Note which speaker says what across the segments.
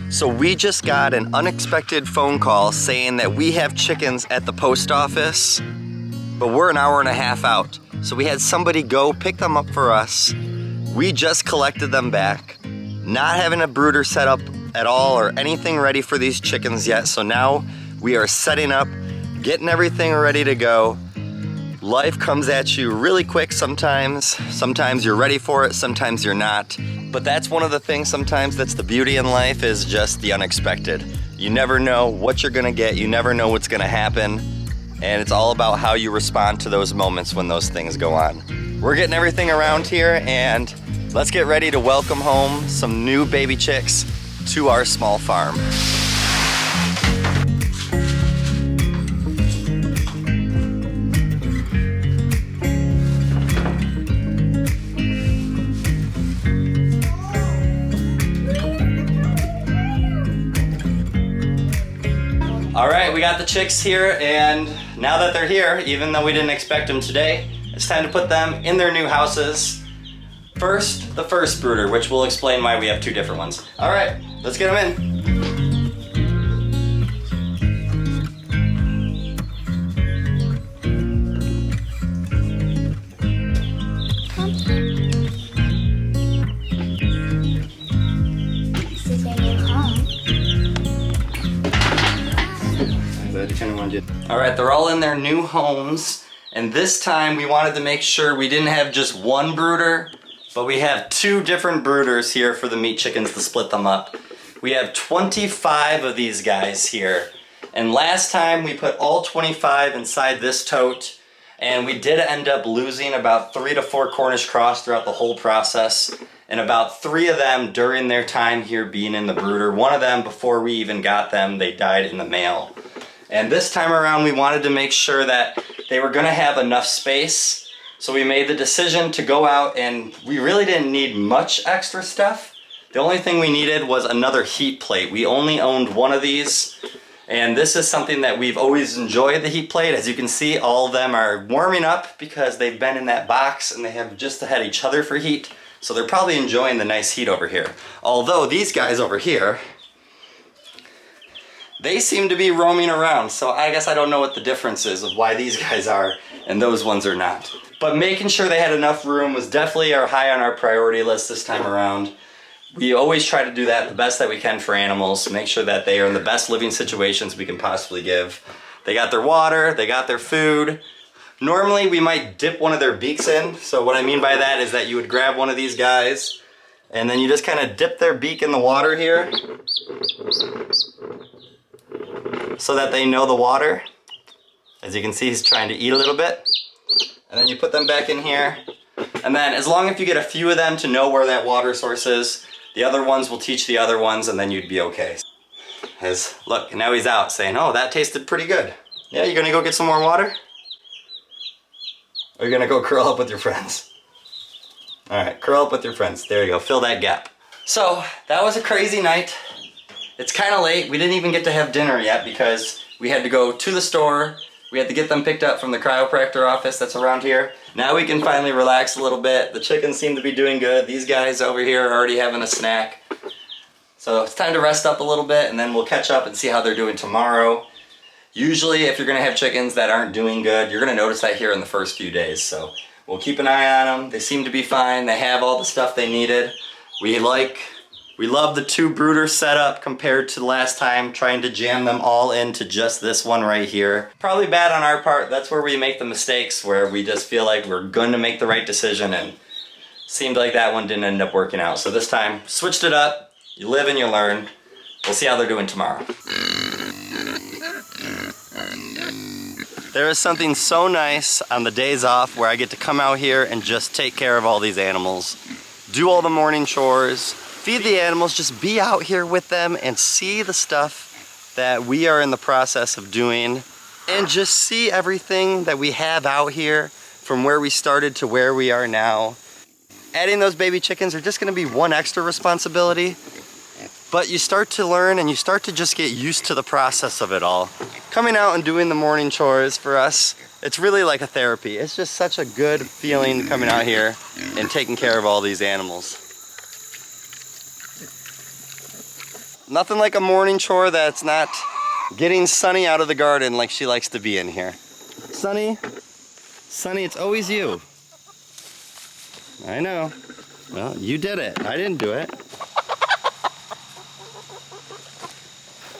Speaker 1: So we just got an unexpected phone call saying that we have chickens at the post office, but we're an hour and a half out. So we had somebody go pick them up for us. We just collected them back, not having a brooder set up at all or anything ready for these chickens yet. So now we are setting up, getting everything ready to go. Life comes at you really quick sometimes. Sometimes you're ready for it, sometimes you're not. But that's one of the things sometimes that's the beauty in life, is just the unexpected. You never know what you're gonna get, you never know what's gonna happen. And it's all about how you respond to those moments when those things go on. We're getting everything around here, and let's get ready to welcome home some new baby chicks to our small farm. All right, we got the chicks here, and now that they're here, even though we didn't expect them today, it's time to put them in their new houses. First, the first brooder, which will explain why we have two different ones. All right, let's get them in. All right, they're all in their new homes, and this time we wanted to make sure we didn't have just one brooder, but we have two different brooders here for the meat chickens to split them up. We have 25 of these guys here, and last time we put all 25 inside this tote, and we did end up losing about 3 to 4 Cornish cross throughout the whole process, and about 3 of them during their time here being in the brooder. One of them, before we even got them, they died in the mail. And this time around, we wanted to make sure that they were gonna have enough space. So we made the decision to go out, and we really didn't need much extra stuff. The only thing we needed was another heat plate. We only owned one of these, and this is something that we've always enjoyed, the heat plate. As you can see, all of them are warming up because they've been in that box and they have just had each other for heat. So they're probably enjoying the nice heat over here. Although these guys over here, they seem to be roaming around, so I guess I don't know what the difference is of why these guys are and those ones are not. But making sure they had enough room was definitely high on our priority list this time around. We always try to do that the best that we can for animals, make sure that they are in the best living situations we can possibly give. They got their water, they got their food. Normally we might dip one of their beaks in, so what I mean by that is that you would grab one of these guys and then you just kind of dip their beak in the water here, so that they know the water. As you can see, he's trying to eat a little bit. And then you put them back in here. And then as long as you get a few of them to know where that water source is, the other ones will teach the other ones, and then you'd be okay. As, look, now he's out saying, oh, that tasted pretty good. Yeah, you gonna go get some more water? Or you gonna go curl up with your friends? All right, curl up with your friends. There you go, fill that gap. So, that was a crazy night. It's kind of late. We didn't even get to have dinner yet because we had to go to the store. We had to get them picked up from the chiropractor office that's around here. Now we can finally relax a little bit. The chickens seem to be doing good. These guys over here are already having a snack. So it's time to rest up a little bit, and then we'll catch up and see how they're doing tomorrow. Usually if you're gonna have chickens that aren't doing good, you're gonna notice that here in the first few days. So we'll keep an eye on them. They seem to be fine. They have all the stuff they needed. We love the 2 brooder setup compared to the last time, trying to jam them all into just this one right here. Probably bad on our part. That's where we make the mistakes, where we just feel like we're going to make the right decision, and seemed like that one didn't end up working out. So this time, switched it up. You live and you learn. We'll see how they're doing tomorrow. There is something so nice on the days off where I get to come out here and just take care of all these animals, do all the morning chores, feed the animals, just be out here with them and see the stuff that we are in the process of doing, and just see everything that we have out here from where we started to where we are now. Adding those baby chickens are just gonna be one extra responsibility, but you start to learn and you start to just get used to the process of it all. Coming out and doing the morning chores for us, it's really like a therapy. It's just such a good feeling coming out here and taking care of all these animals. Nothing like a morning chore that's not getting Sunny out of the garden like she likes to be in here. Sunny, it's always you. I know. Well, you did it. I didn't do it.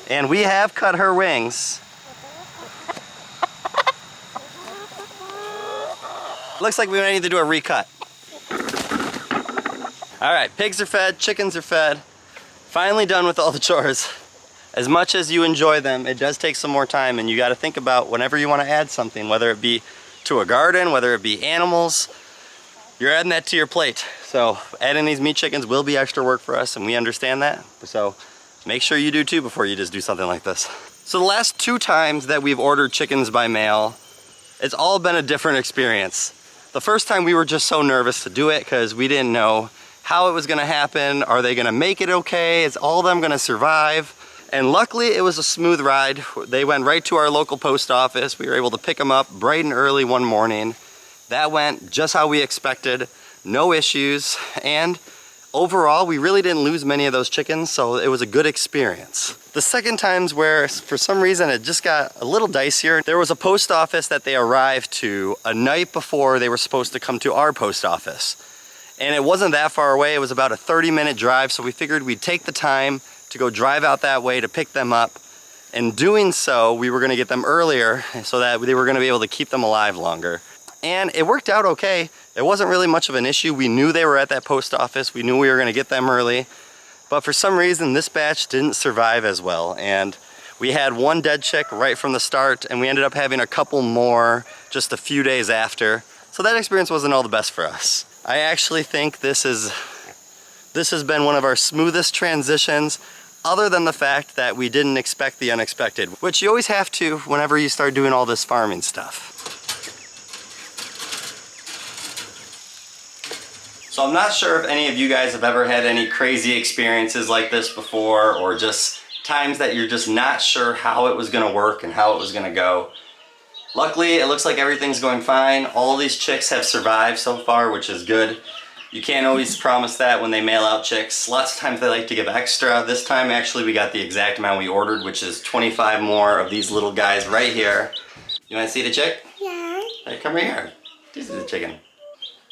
Speaker 1: And we have cut her wings. Looks like we might need to do a recut. All right, pigs are fed, chickens are fed. Finally done with all the chores. As much as you enjoy them, it does take some more time, and you got to think about whenever you want to add something, whether it be to a garden, whether it be animals, you're adding that to your plate. So adding these meat chickens will be extra work for us, and we understand that. So make sure you do too before you just do something like this. So the last 2 times that we've ordered chickens by mail, it's all been a different experience. The first time we were just so nervous to do it because we didn't know how it was gonna happen. Are they gonna make it okay? Is all of them gonna survive? And luckily it was a smooth ride. They went right to our local post office. We were able to pick them up bright and early one morning. That went just how we expected, no issues. And overall, we really didn't lose many of those chickens, so it was a good experience. The second times where, for some reason, it just got a little dicier. There was a post office that they arrived to a night before they were supposed to come to our post office. And it wasn't that far away, it was about a 30-minute drive, so we figured we'd take the time to go drive out that way to pick them up. In doing so, we were gonna get them earlier so that they were gonna be able to keep them alive longer. And it worked out okay. It wasn't really much of an issue. We knew they were at that post office. We knew we were gonna get them early. But for some reason, this batch didn't survive as well. And we had one dead chick right from the start, and we ended up having a couple more just a few days after. So that experience wasn't all the best for us. I actually think this has been one of our smoothest transitions, other than the fact that we didn't expect the unexpected, which you always have to whenever you start doing all this farming stuff. So I'm not sure if any of you guys have ever had any crazy experiences like this before, or just times that you're just not sure how it was gonna work and how it was gonna go. Luckily, it looks like everything's going fine. All of these chicks have survived so far, which is good. You can't always promise that when they mail out chicks. Lots of times they like to give extra. This time, actually, we got the exact amount we ordered, which is 25 more of these little guys right here. You wanna see the chick? Yeah. Hey, come right here. This is the chicken.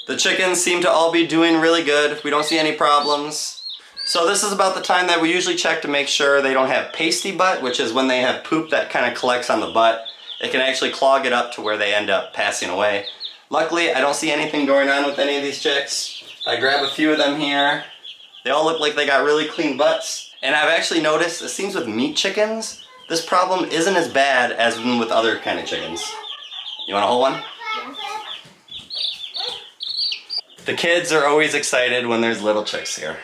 Speaker 1: The chickens seem to all be doing really good. We don't see any problems. So this is about the time that we usually check to make sure they don't have pasty butt, which is when they have poop that kind of collects on the butt. It can actually clog it up to where they end up passing away. Luckily, I don't see anything going on with any of these chicks. I grab a few of them here. They all look like they got really clean butts. And I've actually noticed, it seems with meat chickens, this problem isn't as bad as with other kind of chickens. You wanna hold one? The kids are always excited when there's little chicks here.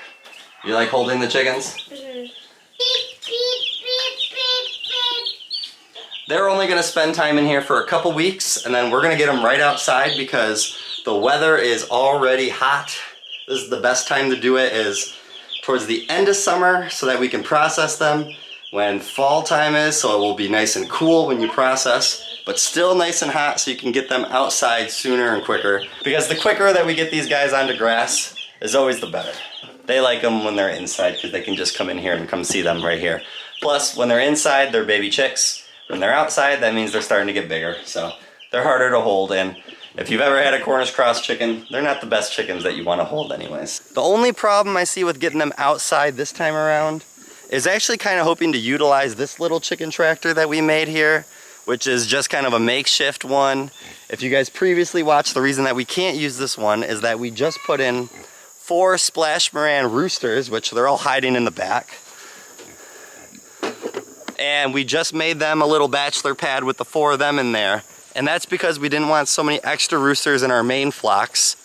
Speaker 1: You like holding the chickens? Mm-hmm. They're only gonna spend time in here for a couple weeks, and then we're gonna get them right outside because the weather is already hot. This is the best time to do it, is towards the end of summer so that we can process them when fall time is, so it will be nice and cool when you process, but still nice and hot so you can get them outside sooner and quicker. Because the quicker that we get these guys onto grass is always the better. They like them when they're inside because they can just come in here and come see them right here. Plus, when they're inside, they're baby chicks. When they're outside, that means they're starting to get bigger. So they're harder to hold, and if you've ever had a Cornish cross chicken, they're not the best chickens that you want to hold anyways. The only problem I see with getting them outside this time around is actually kind of hoping to utilize this little chicken tractor that we made here, which is just kind of a makeshift one. If you guys previously watched, the reason that we can't use this one is that we just put in 4 Splash Moran roosters, which they're all hiding in the back. And we just made them a little bachelor pad with the 4 of them in there. And that's because we didn't want so many extra roosters in our main flocks.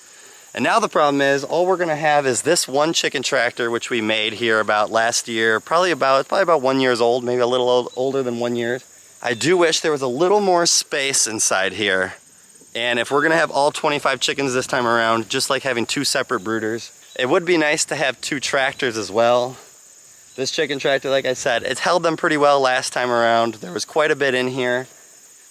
Speaker 1: And now the problem is, all we're gonna have is this one chicken tractor, which we made here about last year, probably about 1 year old, maybe a little older than 1 year. I do wish there was a little more space inside here. And if we're gonna have all 25 chickens this time around, just like having 2 separate brooders, it would be nice to have 2 tractors as well. This chicken tractor, like I said, it's held them pretty well last time around. There was quite a bit in here.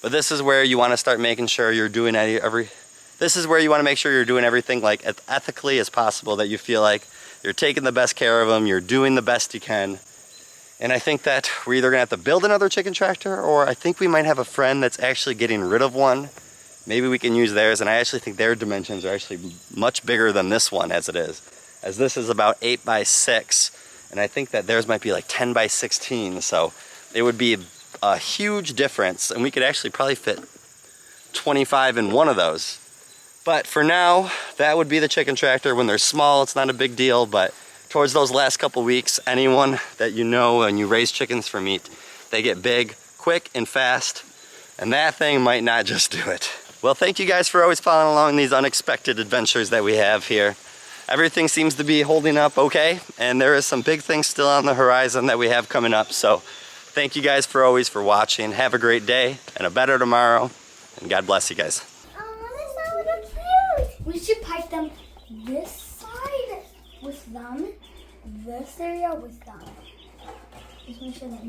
Speaker 1: But this is where you want to start making sure you're doing this is where you want to make sure you're doing everything like as ethically as possible, that you feel like you're taking the best care of them, you're doing the best you can. And I think that we're either gonna have to build another chicken tractor, or I think we might have a friend that's actually getting rid of one. Maybe we can use theirs, and I actually think their dimensions are actually much bigger than this one as it is. As this is about 8 by 6, and I think that theirs might be like 10 by 16, so it would be a huge difference, and we could actually probably fit 25 in one of those. But for now, that would be the chicken tractor. When they're small, it's not a big deal, but towards those last couple weeks, anyone that you know and you raise chickens for meat, they get big, quick, and fast, and that thing might not just do it. Well, thank you guys for always following along these unexpected adventures that we have here. Everything seems to be holding up okay, and there is some big things still on the horizon that we have coming up, so thank you guys for always for watching. Have a great day and a better tomorrow, and God bless you guys.
Speaker 2: Oh, that's so cute. We should pipe them this side with them, this area with them. Just make sure that